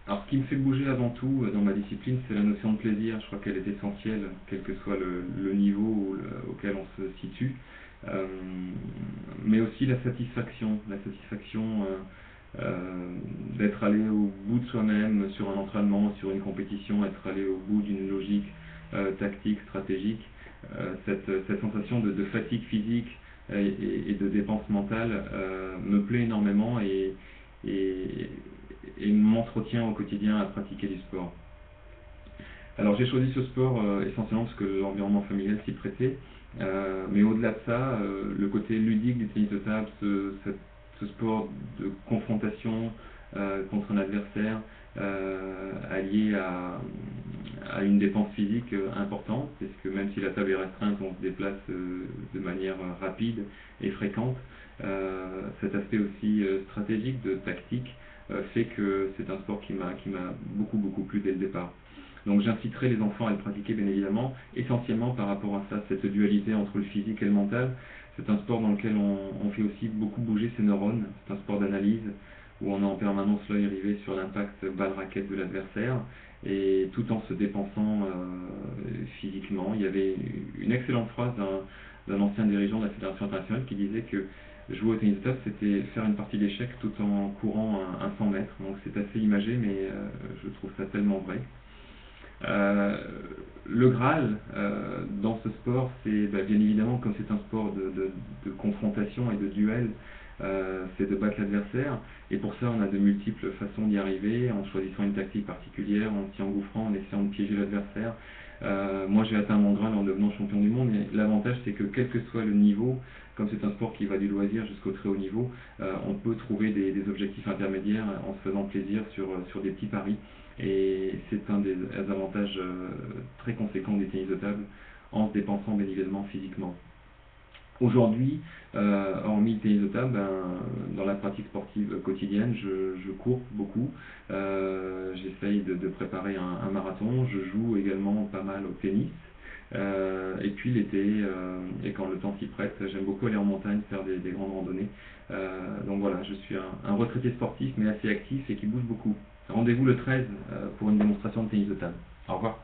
Alors, ce qui me fait bouger avant tout dans ma discipline, c'est la notion de plaisir. Je crois qu'elle est essentielle, quel que soit le niveau auquel on se situe. Euh, mais aussi la satisfaction d'être allé au bout de soi-même sur un entraînement, sur une compétition, être allé au bout d'une logique tactique, stratégique. Cette sensation de fatigue physique et de dépense mentale me plaît énormément et, et m'entretient au quotidien à pratiquer du sport. Alors j'ai choisi ce sport essentiellement parce que l'environnement familial s'y prêtait, mais au-delà de ça, le côté ludique du tennis de table, ce sport de confrontation contre un adversaire, allié à une dépense physique importante, parce que même si la table est restreinte, on se déplace de manière rapide et fréquente. Cet aspect aussi stratégique, de tactique, fait que c'est un sport qui m'a beaucoup plu dès le départ. Donc j'inciterai les enfants à le pratiquer bien évidemment, essentiellement par rapport à ça, cette dualité entre le physique et le mental. C'est un sport dans lequel on fait aussi beaucoup bouger ses neurones, c'est un sport d'analyse où on a en permanence l'œil rivé sur l'impact balle-raquette de l'adversaire et tout en se dépensant physiquement. Il y avait une excellente phrase d'un ancien dirigeant de la Fédération internationale qui disait que jouer au tennis de table, c'était faire une partie d'échecs tout en courant un 100 mètres. Donc c'est assez imagé, mais je trouve ça tellement vrai. Euh, le Graal dans ce sport, c'est bien évidemment, comme c'est un sport de confrontation et de duel, c'est de battre l'adversaire. Et pour ça, on a de multiples façons d'y arriver, en choisissant une tactique particulière, en s'y engouffrant, en essayant de piéger l'adversaire. Moi, j'ai atteint mon Graal en devenant champion du monde, mais l'avantage, c'est que quel que soit le niveau, comme c'est un sport qui va du loisir jusqu'au très haut niveau, on peut trouver des objectifs intermédiaires en se faisant plaisir sur des petits paris. Et c'est un des avantages très conséquents du tennis de table, en se dépensant bien évidemment physiquement. Aujourd'hui, hormis le tennis de table, dans la pratique sportive quotidienne, je cours beaucoup. J'essaye de préparer un marathon. Je joue également pas mal au tennis. Et puis l'été, et quand le temps s'y prête, j'aime beaucoup aller en montagne, faire des grandes randonnées. Donc voilà, je suis un retraité sportif, mais assez actif et qui bouge beaucoup. Rendez-vous le 13 pour une démonstration de tennis de table. Au revoir.